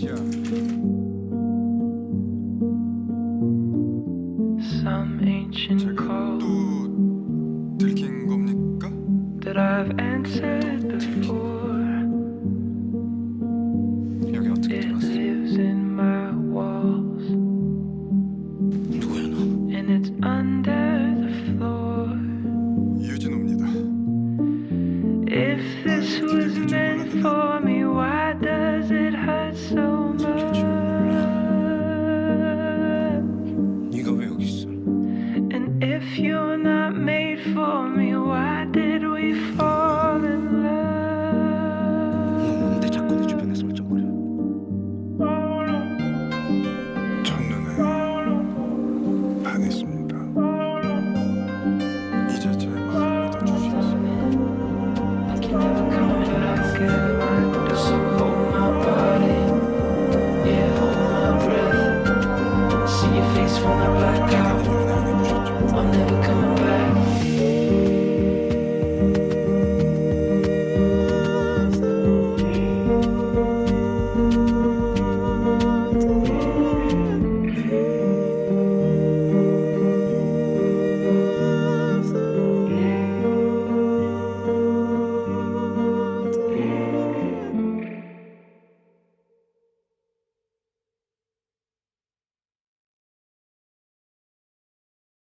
끝이야. Some ancient 제가 call 또 들킨 겁니까? that I've answered before. 여기 어떻게 It 들어왔어? lives in my walls 누구야 너? and it's under the floor. 유진호입니다. If this was meant for me, why does it hurt so much? 네가 왜 여기 있어? And if you're not made for me, why did we fall in love? 너 뭔데 자꾸 내 주변에서 얼쩡거려? 첫눈에 반했습니다. 이제 제 마음을 믿어주시겠어요? Hold my body, yeah, hold my breath. See your face when I black out.